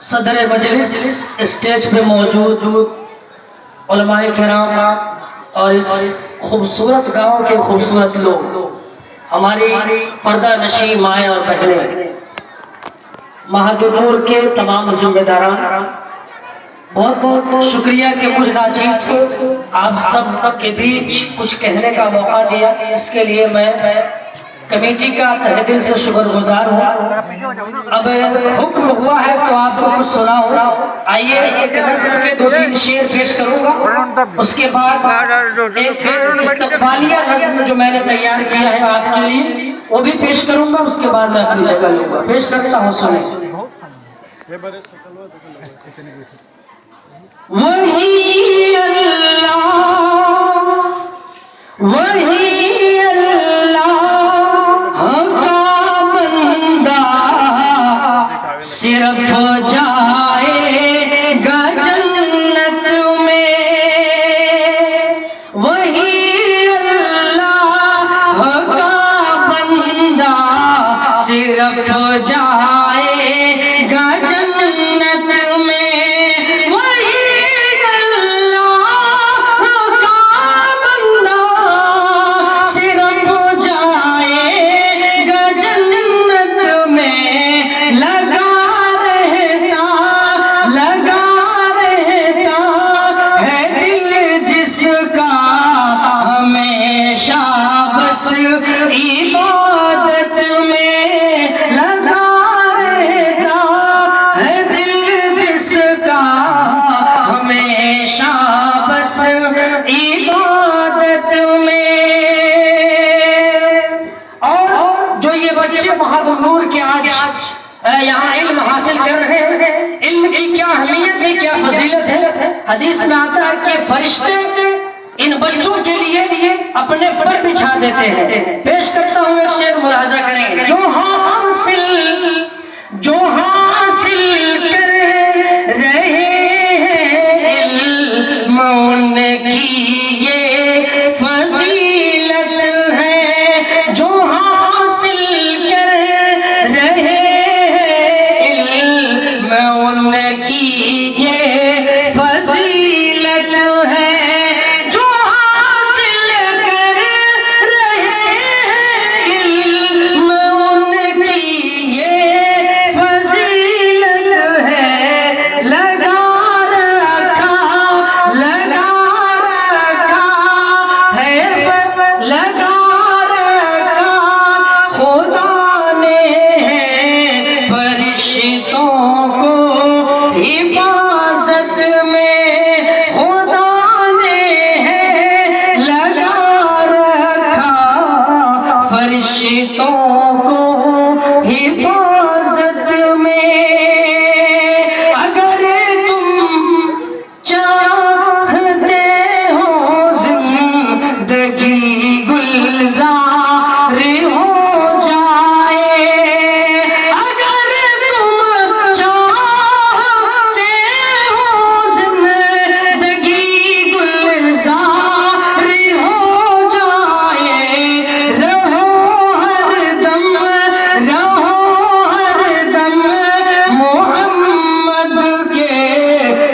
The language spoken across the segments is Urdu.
صدر مجلس اسٹیج پہ موجود علماء کرام اور اس خوبصورت گاؤں کے خوبصورت لوگ، ہماری پردہ نشین مائیں اور بہنیں، مہادور کے تمام ذمہ داران، بہت بہت شکریہ کہ مجھ ناچیز کو آپ سب کے بیچ کچھ کہنے کا موقع دیا. اس کے لیے میں کمیٹی کا تہہ دل سے شکر گزار ہوں. اب حکم ہوا ہے تو آپ کو کچھ سناؤں. آئیے ایک نظم کے 2-3 شعر پیش کروں گا، اس کے بعد ایک استقبالیہ نظم جو میں نے تیار کیا ہے آپ کے لیے وہ بھی پیش کروں گا. اس کے بعد میں اپنی جگہ لوں گا. پیش کرتا ہوں، سنیں. وہی اللہ وہی اللہ کا بندہ صرف جائے گا جنت میں. وہی اللہ کا بندہ صرف جائے گا جنت میں. بہادر کے آج یہاں علم حاصل کر رہے ہیں، علم کی کیا اہمیت ہے، کیا فضیلت ہے. حدیث میں آتا ہے کہ فرشتے ان بچوں کے لیے اپنے پر بچھا دیتے ہیں. پیش کرتا ہوں ایک شعر، ملاحظہ کریں. جو حاصل کر رہے ہیں علم ان کی یہ فضیلت ہے. جو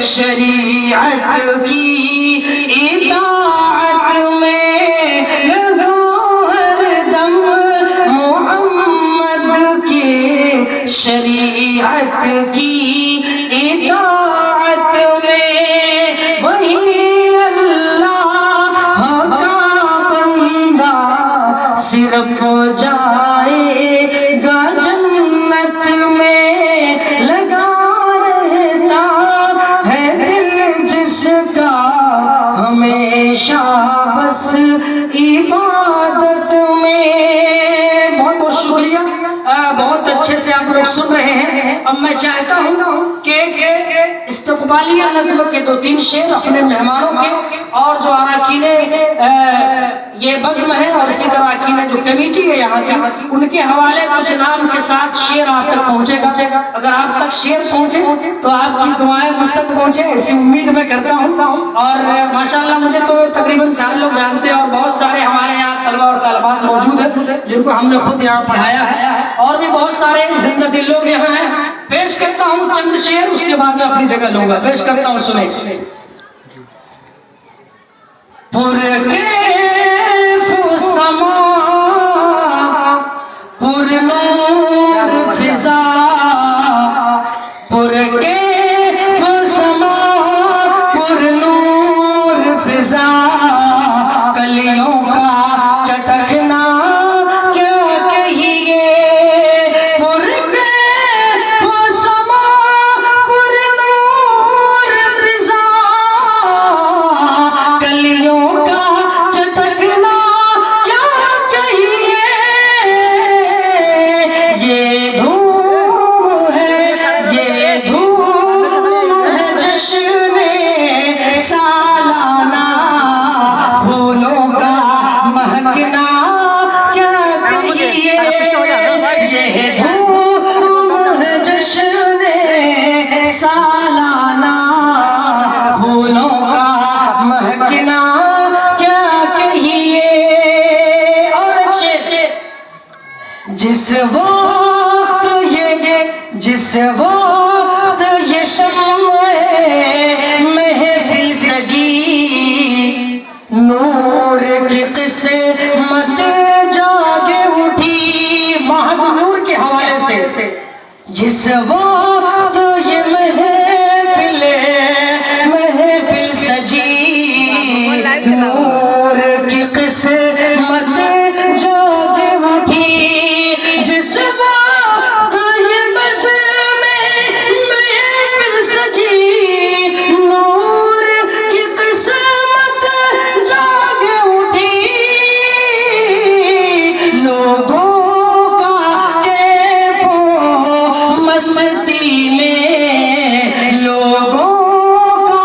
شریعت کی اطاعت میں لگو ہر دم، محمد کے شریعت کی اطاعت میں. وہی اللہ کا بندہ صرف جائے گا جنت میں. لگا ہمیشہ بس عبادت میں. بہت بہت شکریہ، بہت اچھے سے آپ لوگ سن رہے ہیں. اب میں چاہتا ہوں کہ استقبالیہ نظم کے 2-3 شعر اپنے مہمانوں کے اور جو اراکین یہ بزم ہے اور اسی طرح اراکین جو کمیٹی ہے یہاں کی، ان کے حوالے کچھ نام کے ساتھ شعر آپ تک پہنچے گا. اگر آپ تک شعر پہنچے تو آپ کی دعائیں مجھ تک پہنچے ایسی امید میں کرتا ہوں. اور ماشاءاللہ مجھے تو تقریباً سارے لوگ جانتے ہیں اور بہت سارے ہمارے یہاں طلبہ اور طالبات موجود ہیں جن کو ہم نے خود یہاں پڑھایا ہے، اور بھی بہت سارے زندہ دل لوگ یہاں ہیں پیش کرتا ہوں چند شعر، اس کے بعد میں اپنی جگہ لوں گا. پیش کرتا ہوں، سنیں. پرکیف سما پر نور فضا، پرکیف سما پر نور فضا، کلیوں کا چٹکنا کیا کہیے. پرکیف سما پر نور فضا، کلیوں کا چٹکنا کیا کہیے. یہ دھوم ہے، یہ دھوم ہے جشن سالانہ، پھولوں کا مہکنا کیا کہیے. یہ دھوم ہے جشن سالانہ، پھولوں کا مہکنا کیا کہیے. اور ایک شعر. جس وقت یہ شمع محفل سجی، نور کی قسمت جاگ اٹھی. مہد نور کے حوالے سے جس وقت یہ محفل سجی، نور کی قسمت جاگ اٹھی. جس وقت یہ محفل سجی، نور کی قسمت جاگ اٹھی. لوگوں کا کیف و مستی میں، لوگوں کا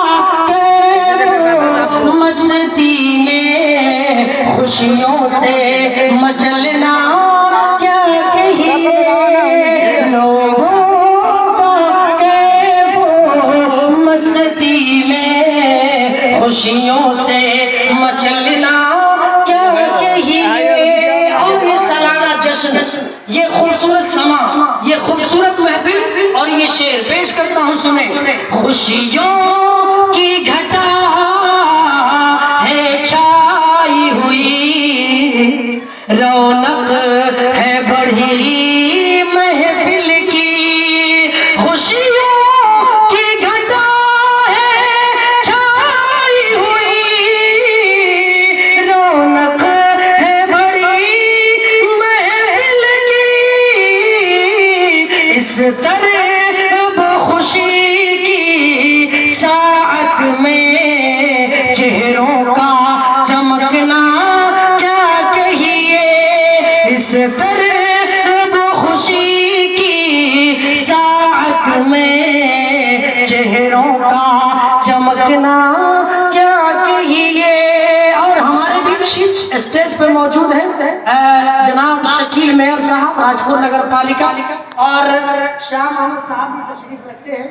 کیف و مستی میں، خوشیوں سے مچلنا کیا کہیے. لوگوں کا کیف و مستی میں، خوشیوں سے مچلنا کیا کہیے. اور یہ سالانہ جشن، یہ خوبصورت سما، یہ خوبصورت محفل اور یہ شعر پیش کرتا ہوں، سنیں. خوشیوں کی گھٹا ہے چھائی ہوئی، رونق ہے بڑھی محفل کی. خوشیوں کی گھٹا ہے چھائی ہوئی، رونق ہے بڑی محفل کی. اس طرح خوشی کی ساعت میں، چہروں کا چمکنا کیا کہیے. اس طرح خوشی کی ساعت میں، چہروں کا چمکنا کیا کہیے. اور ہمارے بیچ اسٹیج پہ موجود ہیں جناب شکیل میئر صاحب، راجپور نگر پالیکا، اور شاہ محمد صاحب بھی تشریف رکھتے ہیں،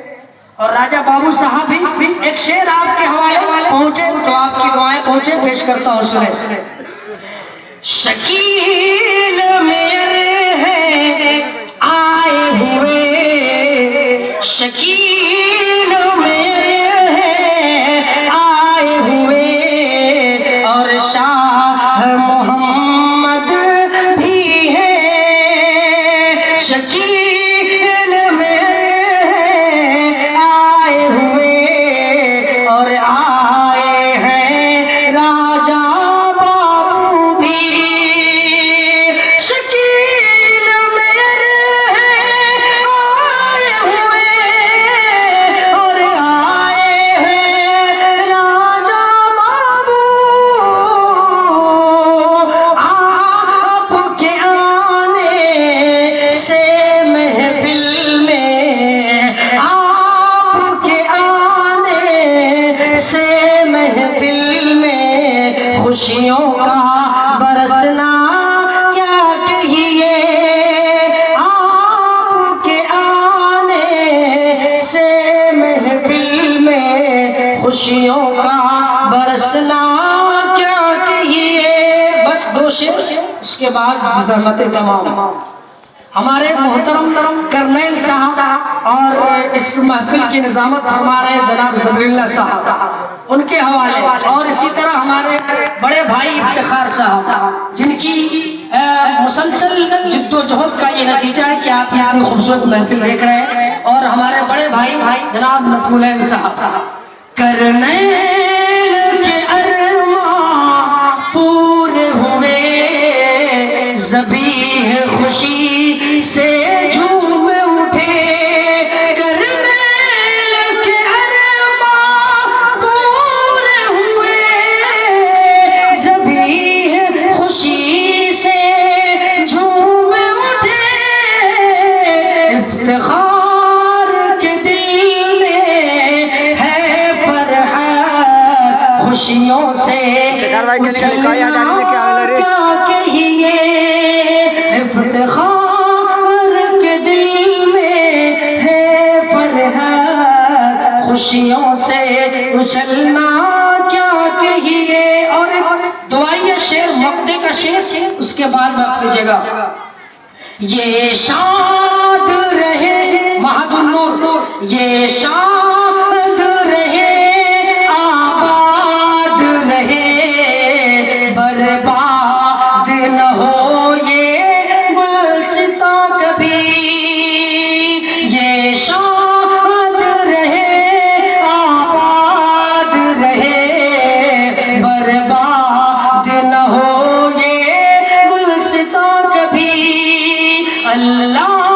اور راجہ بابو صاحب بھی. ایک شعر آپ کے حوالے پہنچے تو آپ کی دعائیں پہنچے، پیش کرتا ہوں، سنیں. شکیل میئر ہیں آئے ہوئے، شکیل میئر ہیں آئے ہوئے، اور شاہ محمد بھی ہیں. شکیل میئر ہیں آئے ہوئے، اور آئے ہیں راجہ بابو بھی. شکیل میئر ہیں آئے ہوئے، اور آئے ہیں راجہ بابو. آپ کے آنے سے محفل میں، آپ کے آنے سے محفل میں، خوشیوں کا برسنا کیا کہیے. آپ کے آنے سے محفل میں، خوشیوں کا برسنا کیا کہیے. بس دو شعر، اس کے بعد زحمت تمام. ہمارے محترم کرنیل صاحب اور اس محفل کی نظامت فرما رہے ہیں جناب ذبیح اللہ صاحب، ان کے حوالے، اور اسی طرح ہمارے بڑے بھائی افتخار صاحب، جن کی مسلسل جد و جہد کا یہ نتیجہ ہے کہ آپ اتنی خوبصورت محفل دیکھ رہے ہیں، اور ہمارے بڑے بھائی جناب نصب العین صاحب، کرنیل کے ارماں پورے ہوئے، ذبیح خوشی سے جھوم اٹھے، کرنیل کے ارماں پورے ہوئے، ذبیح خوشی سے جھوم اٹھے، افتخار کے دل میں ہے فرحت، خوشیوں سے اچھلنا کیا کہیے، افتخار کے دل میں ہے فرحت، خوشیوں سے اچھلنا کیا کہیے۔ اور دعائیہ شعر مقطع کا شعر، اس کے بعد میں اپنی جگہ، یہ شاد رہے مہد النور، یہ شاد رہے آباد رہے، برباد نہ ہو یہ گلستاں کبھی، یہ شاد رہے آباد رہے، برباد نہ ہو یہ گلستاں کبھی، اللہ